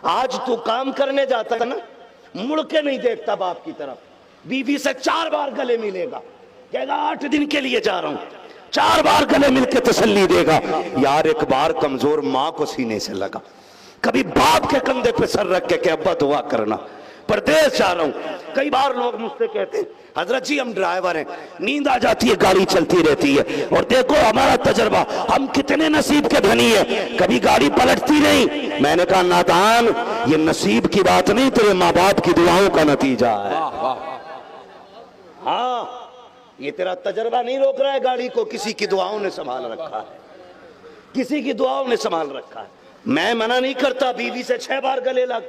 آج تو کام کرنے جاتا ہے نا، مڑ کے نہیں دیکھتا باپ کی طرف، بیوی سے 4 بار گلے ملے گا، کہے گا 8 دن کے لیے جا رہا ہوں، 4 بار گلے مل کے تسلی دے گا، یار ایک بار کمزور ماں کو سینے سے لگا، کبھی باپ کے کندھے پہ سر رکھ کے کہ ابا دعا کرنا، پردیس جا رہا ہوں۔ کئی بار لوگ مجھ سے کہتے ہیں حضرت جی ہم ڈرائیور ہیں، نیند آ جاتی ہے گاڑی چلتی رہتی ہے، اور دیکھو ہمارا تجربہ، ہم کتنے نصیب کے دھنی ہیں، کبھی گاڑی پلٹتی نہیں۔ میں نے کہا نادان، یہ نصیب کی بات نہیں، تیرے ماں باپ کی دعاؤں کا نتیجہ ہے۔ ہاں، یہ تیرا تجربہ نہیں روک رہا ہے گاڑی کو، کسی کی دعاؤں نے سنبھال رکھا ہے، کسی کی دعاؤں نے سنبھال رکھا ہے۔ میں منع نہیں کرتا بیوی سے 6 بار گلے لگ،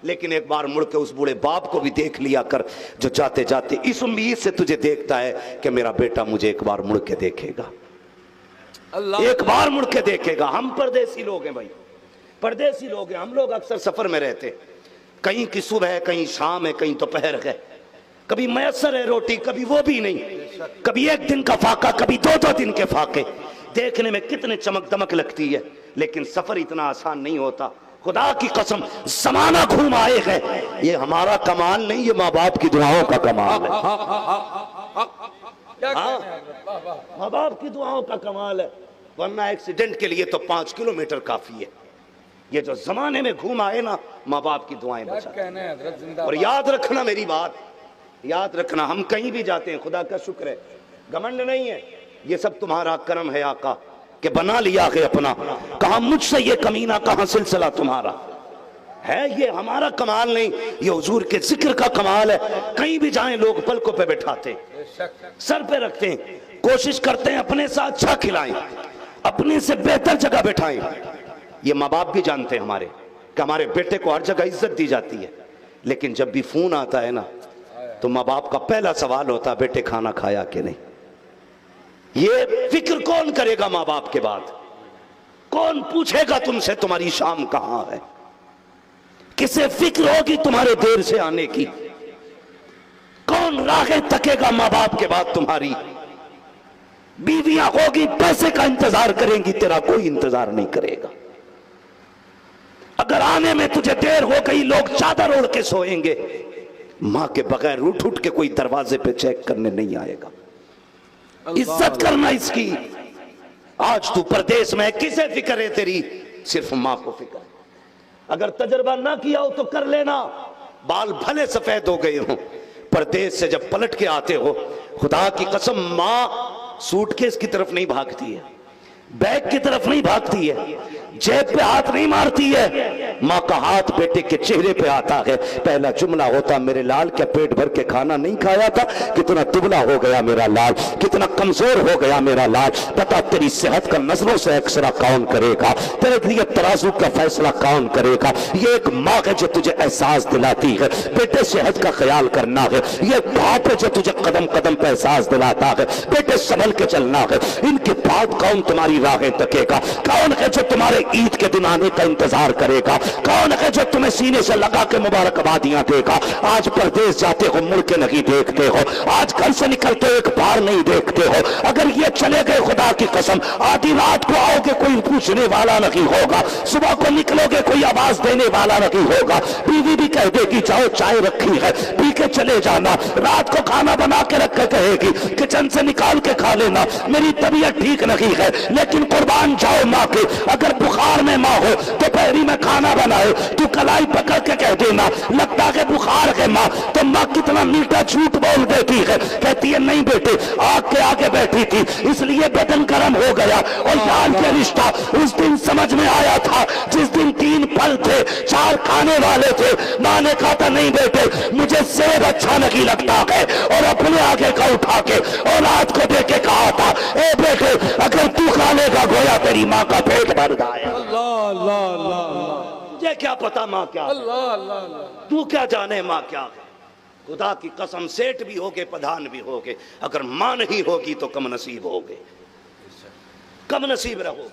لیکن ایک بار مڑ کے اس بوڑھے باپ کو بھی دیکھ لیا کر جو جاتے جاتے اس امید سے تجھے دیکھتا ہے کہ میرا بیٹا مجھے ایک بار مڑ کے دیکھے گا، ایک بار مڑ کے دیکھے گا۔ ہم پردیسی لوگ ہیں بھائی، پردیسی لوگ ہیں ہم، لوگ اکثر سفر میں رہتے، کہیں کی صبح ہے، کہیں شام ہے، کہیں دوپہر ہے، کبھی میسر ہے روٹی، کبھی وہ بھی نہیں، کبھی 1 دن کا فاقہ، کبھی 2 دن کے فاقے، دیکھنے میں کتنے چمک دمک لگتی ہے، لیکن سفر اتنا آسان نہیں ہوتا۔ خدا کی قسم زمانہ گھوم آئے ہے، یہ ہمارا کمال نہیں، یہ ماں باپ کی دعاؤں کا کمال ہے، ماں باپ کی دعاؤں کا کمال ہے، ورنہ ایکسیڈنٹ کے لیے تو 5 کلومیٹر کافی ہے۔ یہ جو زمانے میں گھوم آئے نا، ماں باپ کی دعائیں بچاتی ہیں۔ اور یاد رکھنا میری بات، یاد رکھنا، ہم کہیں بھی جاتے ہیں خدا کا شکر ہے، گھمنڈ نہیں ہے، یہ سب تمہارا کرم ہے آقا کہ بنا لیا ہے اپنا، کہاں مجھ سے یہ کمینہ، کہاں سلسلہ تمہارا ہے، یہ ہمارا کمال نہیں، یہ حضور کے ذکر کا کمال ہے۔ کہیں بھی جائیں لوگ پلکوں پہ بٹھاتے، سر پہ رکھتے ہیں، کوشش کرتے ہیں اپنے سے اچھا کھلائیں، اپنے سے بہتر جگہ بٹھائیں۔ یہ ماں باپ بھی جانتے ہیں ہمارے کہ ہمارے بیٹے کو ہر جگہ عزت دی جاتی ہے، لیکن جب بھی فون آتا ہے نا تو ماں باپ کا پہلا سوال ہوتا ہے بیٹے کھانا کھایا کہ نہیں۔ یہ فکر کون کرے گا ماں باپ کے بعد؟ کون پوچھے گا تم سے تمہاری شام کہاں ہے؟ کسے فکر ہوگی تمہارے دیر سے آنے کی؟ کون راہیں تکے گا ماں باپ کے بعد تمہاری؟ بیویاں ہوگی پیسے کا انتظار کریں گی، تیرا کوئی انتظار نہیں کرے گا۔ اگر آنے میں تجھے دیر ہو گئی لوگ چادر اوڑھ کے سوئیں گے، ماں کے بغیر اٹھ کے کوئی دروازے پہ چیک کرنے نہیں آئے گا۔ عزت کرنا اس کی۔ آج تو پردیس میں کسے فکر ہے تیری؟ صرف ماں کو فکر ہے۔ اگر تجربہ نہ کیا ہو تو کر لینا، بال بھلے سفید ہو گئے ہوں، پردیس سے جب پلٹ کے آتے ہو، خدا کی قسم ماں سوٹ کیس کی طرف نہیں بھاگتی ہے، بیگ کی طرف نہیں بھاگتی ہے، جیب پہ ہاتھ نہیں مارتی ہے، ماں کا ہاتھ بیٹے کے چہرے پہ آتا ہے، پہلا جملہ ہوتا میرے لال کیا پیٹ بھر کے کھانا نہیں کھایا تھا؟ کتنا دبلا ہو گیا میرا لال، کتنا کمزور ہو گیا میرا لال، پتا تیری صحت کا نظروں سے ایکسرا کون کرے گا، تیرے لیے ترازو کا فیصلہ کون کرے گا؟ یہ ایک ماں ہے جو تجھے احساس دلاتی ہے بیٹے صحت کا خیال کرنا ہے، یہ باپ ہے جو تجھے قدم قدم پہ احساس دلاتا ہے بیٹے سنبھل کے چلنا ہے۔ ان کے بعد کون تمہاری راہیں تکے گا؟ کون ہے جو تمہارے عید کے دن آنے کا انتظار کرے گا؟ کون ہے جو تمہیں سینے سے لگا کے مبارکبادیاں دے گا؟ آج پردیس جاتے ہو مڑ کے نہیں دیکھتے ہو، آج گھر سے نکلتے ایک بار نہیں دیکھتے ہو، اگر یہ چلے گئے خدا کی قسم آدھی رات کو آؤ گے کوئی پوچھنے والا نہیں ہوگا، صبح کو نکلو گے کوئی آواز دینے والا نہیں ہوگا، بیوی بھی کہہ دے گی جاؤ چائے رکھی ہے پی کے چلے جانا، رات کو کھانا بنا کے رکھ کے کہے گی کچن سے نکال کے کھا لینا، میری طبیعت ٹھیک نہیں ہے لیکن قربان جاؤ ماں کے، اگر بخار میں ماں ہو تو پہری میں کھانا بنائے تو کلائی پکڑ کے کہہ دینا لگتا ہے بخار ہے ماں، تو ماں کتنا میٹھا جھوٹ بول دیتی ہے، کہتی ہے نہیں بیٹے آگ کے آگے بیٹھی تھی اس لیے بدن گرم ہو گیا، اور یار کے رشتہ اس دن سمجھ میں آیا تھا جس دن 3 پھل تھے 4 کھانے والے تھے، ماں نے کہا تھا نہیں بیٹے مجھے سیب اچھا نہیں لگتا ہے، اور اپنے آگے کا اٹھا کے اولاد کو دے کے کہا تھا اے بیٹے اگر تو کھا لے گا گویا تیری ماں کا پیٹ بھر جائے۔ اللہ اللہ اللہ، مجھے کیا پتا ماں کیا، اللہ اللہ، تو کیا جانے ماں کیا؟ خدا کی قسم سیٹ بھی ہوگے پدھان بھی ہوگے، اگر ماں نہیں ہوگی تو کم نصیب ہوگے، کم نصیب رہو،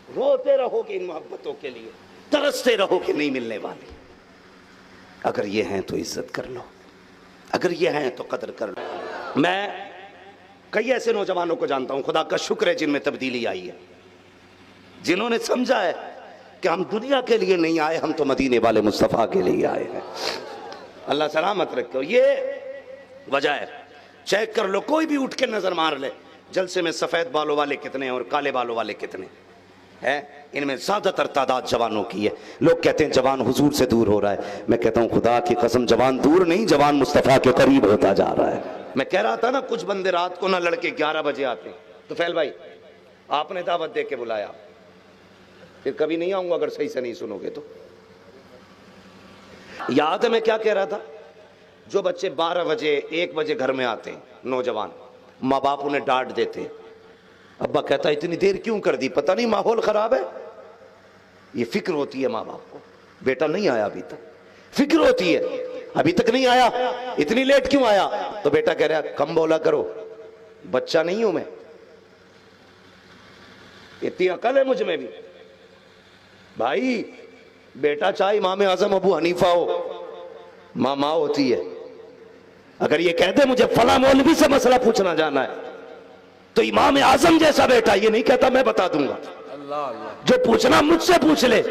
روتے رہو گے ان محبتوں کے لیے، ترستے رہو کہ نہیں ملنے والی۔ اگر یہ ہیں تو عزت کر لو، اگر یہ ہیں تو قدر کر لو۔ میں کئی ایسے نوجوانوں کو جانتا ہوں خدا کا شکر ہے جن میں تبدیلی آئی ہے، جنہوں نے سمجھا ہے کہ ہم دنیا کے لیے نہیں آئے، ہم تو مدینے والے مصطفیٰ کے لیے آئے ہیں۔ اللہ سلامت رکھے۔ یہ وجہ ہے، چیک کر لو، کوئی بھی اٹھ کے نظر مار لے جلسے میں سفید بالوں والے کتنے ہیں اور کالے بالوں والے کتنے ہیں۔ ان میں زیادہ تر تعداد جوانوں کی ہے۔ لوگ کہتے ہیں جوان حضور سے دور ہو رہا ہے، میں کہتا ہوں خدا کی قسم جوان دور نہیں، جوان مصطفیٰ کے قریب ہوتا جا رہا ہے۔ میں کہہ رہا تھا نا کچھ بندے رات کو نہ لڑکے 11 بجے آتے ہیں، تو فیل بھائی آپ نے دعوت دے کے بلایا، پھر کبھی نہیں آؤں گا اگر صحیح سے نہیں سنو گے تو۔ یاد ہے میں کیا کہہ رہا تھا؟ جو بچے 12 بجے 1 بجے گھر میں آتے ہیں، نوجوان، ماں باپ انہیں ڈانٹ دیتے ہیں، ابا کہتا ہے اتنی دیر کیوں کر دی، پتہ نہیں ماحول خراب ہے۔ یہ فکر ہوتی ہے ماں باپ کو، بیٹا نہیں آیا ابھی تک، فکر ہوتی ہے ابھی تک نہیں آیا، اتنی لیٹ کیوں آیا؟ تو بیٹا کہہ رہا ہے کم بولا کرو، بچہ نہیں ہوں میں، اتنی عقل ہے مجھ میں بھی۔ بھائی بیٹا چاہے امام اعظم ابو حنیفہ ہو، ماں ہوتی ہے۔ اگر یہ کہہ دے مجھے فلاں مولوی سے مسئلہ پوچھنا جانا ہے تو امام اعظم جیسا بیٹا یہ نہیں کہتا میں بتا دوں گا، جو پوچھنا مجھ سے پوچھ لے۔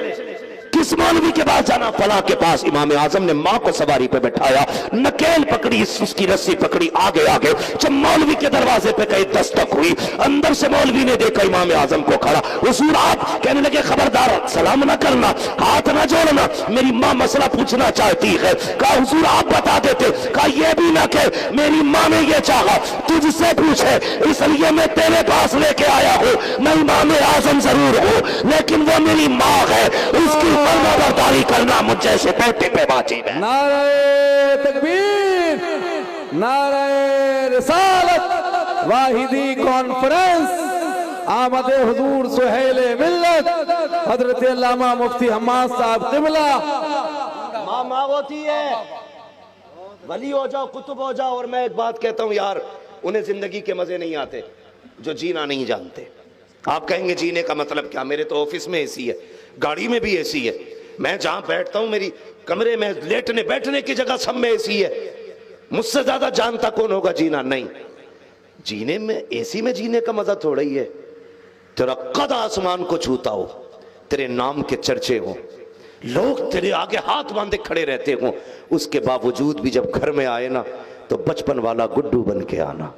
کس مولوی کے پاس جانا؟ فلاں کے پاس۔ امام اعظم نے ماں کو سواری پہ بٹھایا، نکیل پکڑی، اس کی رسی پکڑی، آگے آگے، جب مولوی کے دروازے پہ کہیں دستک ہوئی، اندر سے مولوی نے دیکھا امام اعظم کو کھڑا، حضور آپ، کہنے لگے خبردار سلام نہ کرنا، ہاتھ نہ جوڑنا، میری ماں مسئلہ پوچھنا چاہتی ہے۔ کہا حضور آپ بتا دیتے، کہا یہ بھی نہ کہ میری ماں نے یہ چاہا تجھ سے پوچھے، اس لیے میں تیرے پاس لے کے آیا ہوں، میں امام اعظم ضرور ہوں لیکن وہ میری ماں ہے، اس کی فرما برداری کرنا مجھ جیسے بیٹے پہ واجب ہے۔ نعرہ تکبیر، نعرہ رسالت، واحدی کانفرنس، آمد حضور سہیل ملت حضرت علامہ مفتی حماد صاحب قبلہ۔ ماں ہوتی ہے، ولی ہو جاؤ، قطب ہو جاؤ۔ اور میں ایک بات کہتا ہوں یار، انہیں زندگی کے مزے نہیں آتے جو جینا نہیں جانتے۔ آپ کہیں گے جینے کا مطلب کیا؟ میرے تو آفس میں اے سی ہے، گاڑی میں بھی اے سی ہے، میں جہاں بیٹھتا ہوں میری کمرے میں لیٹنے بیٹھنے کی جگہ سب میں اے سی ہے، مجھ سے زیادہ جانتا کون ہوگا جینا؟ نہیں۔ جینے میں اے سی میں جینے کا مزہ تھوڑا ہی ہے، تیرا قد آسمان کو چھوتا ہو، تیرے نام کے چرچے ہوں، لوگ تیرے آگے ہاتھ باندھے کھڑے رہتے ہوں، اس کے باوجود بھی جب گھر میں آئے نا تو بچپن والا گڈو بن کے آنا،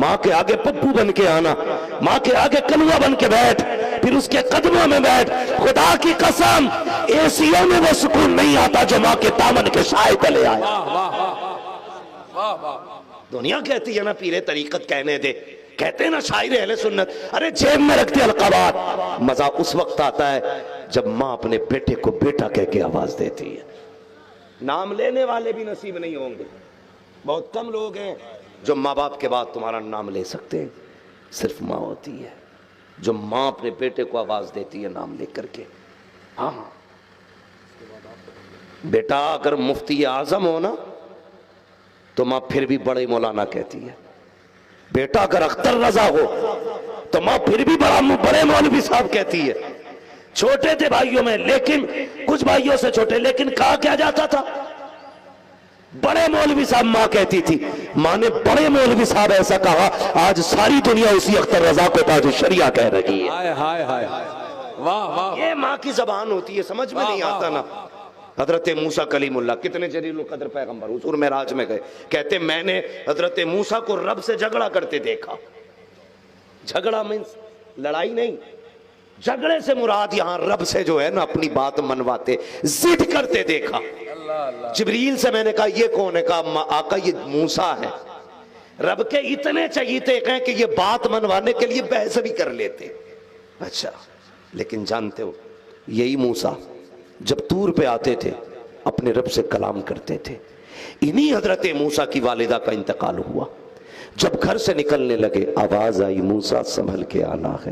ماں کے آگے پپو بن کے آنا، ماں کے آگے کلوا بن کے بیٹھ، پھر اس کے قدموں میں بیٹھ۔ خدا کی قسم اے سیوں میں وہ سکون نہیں آتا جو ماں کے دامن کے سائے تلے آیا۔ دنیا کہتی ہے نا پیر طریقت کہنے دے، کہتے ہیں نا شاعر اہل سنت، ارے جیب میں رکھتے القابات۔ مزہ اس وقت آتا ہے جب ماں اپنے بیٹے کو بیٹا کہہ کے آواز دیتی ہے۔ نام لینے والے بھی نصیب نہیں ہوں گے، بہت کم لوگ ہیں جو ماں باپ کے بعد تمہارا نام لے سکتے ہیں، صرف ماں ہوتی ہے جو ماں اپنے بیٹے کو آواز دیتی ہے نام لے کر کے۔ ہاں بیٹا اگر مفتی اعظم ہو نا تو ماں پھر بھی بڑے مولانا کہتی ہے، بیٹا اگر اختر رضا ہو تو ماں پھر بھی بڑے مولوی صاحب کہتی ہے۔ چھوٹے تھے بھائیوں میں، لیکن کچھ بھائیوں سے چھوٹے، لیکن کہا کیا جاتا تھا؟ بڑے مولوی صاحب ماں کہتی تھی۔ ماں نے بڑے مولوی صاحب ایسا کہا، آج ساری دنیا اسی اختر رضا کو تاج شریعہ کہہ رہی ہے۔ ہائے ہائے ہائے، واہ واہ، یہ ماں کی زبان ہوتی ہے، سمجھ میں نہیں آتا نا۔ حضرت موسیٰ کلیم اللہ کتنے جلیل القدر پیغمبر، حضور معراج میں گئے، کہتے میں نے حضرت موسیٰ کو رب سے جھگڑا کرتے دیکھا۔ جھگڑا مینس لڑائی نہیں، جھگڑے سے مراد یہاں رب سے جو ہے نا اپنی بات منواتے، ضد کرتے دیکھا۔ جبریل سے میں نے کہا یہ کون ہے؟ کہا آقا یہ موسیٰ ہے۔ رب کے اتنے چہیتے ہیں کہ یہ بات منوانے کے لیے بحث بھی کر لیتے۔ اچھا، لیکن جانتے ہو یہی موسیٰ جب طور پہ آتے تھے اپنے رب سے کلام کرتے تھے۔ انہی حضرت موسیٰ کی والدہ کا انتقال ہوا، جب گھر سے نکلنے لگے آواز آئی موسیٰ سنبھل کے آنا ہے،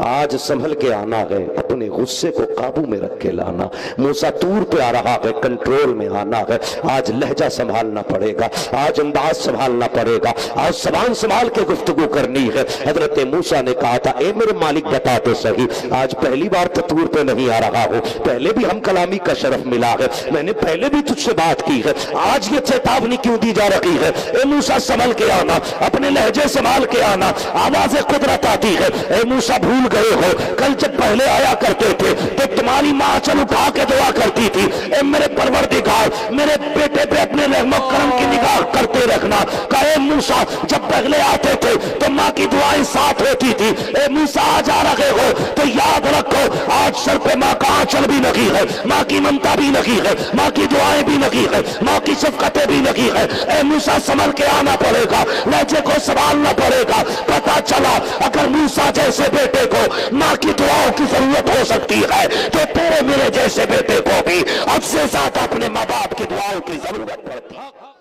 آج سنبھل کے آنا ہے، اپنے غصے کو قابو میں رکھ کے لانا۔ موسیٰ طور پہ آ رہا ہے، کنٹرول میں آنا ہے، آج لہجہ سنبھالنا پڑے گا، آج انداز سنبھالنا پڑے گا، آج زبان سنبھال کے گفتگو کرنی ہے۔ حضرت موسیٰ نے کہا تھا اے میرے مالک بتا تو صحیح، آج پہلی بار تو طور پہ نہیں آ رہا ہوں، پہلے بھی ہم کلامی کا شرف ملا ہے، میں نے پہلے بھی تجھ سے بات کی ہے، آج یہ چیتاونی کیوں دی جا رہی ہے؟ اے موسیٰ سنبھل کے آنا، اپنے لہجے سنبھال کے آنا، آواز قدرت آتی ہے۔ اے موسیٰ بھول گئے ہو کل جب پہلے آیا کرتے تھے تو تمہاری ماں چل اٹھا کے دعا کرتی تھی، اے میرے پروردگار میرے بیٹے پہ اپنے رحم و کرم کی نگاہ کرتے رکھنا۔ کہا اے موسیٰ جب پہلے آتے تھے تو ماں کی دعائیں ساتھ ہوتی تھی، اے موسیٰ آج آ رہے ہو تو یاد رکھو آج سر پہ ماں کا آنچل بھی لگی ہے، ماں کی ممتا بھی لگی ہے، ماں کی دعائیں بھی لگی ہے، ماں کی شفقتیں بھی لگی ہے۔ اے موسیٰ سنبھل کے آنا پڑے گا، لہجے کو سنبھالنا پڑے گا۔ پتا چلا اگر موسیٰ جیسے بیٹے کو ماں کی دعاؤں کی ضرورت ہو سکتی ہے تو تیرے میرے جیسے بیٹے کو بھی اب سے زیادہ اپنے ماں باپ کی دعاؤں کی ضرورت پڑتی ہے۔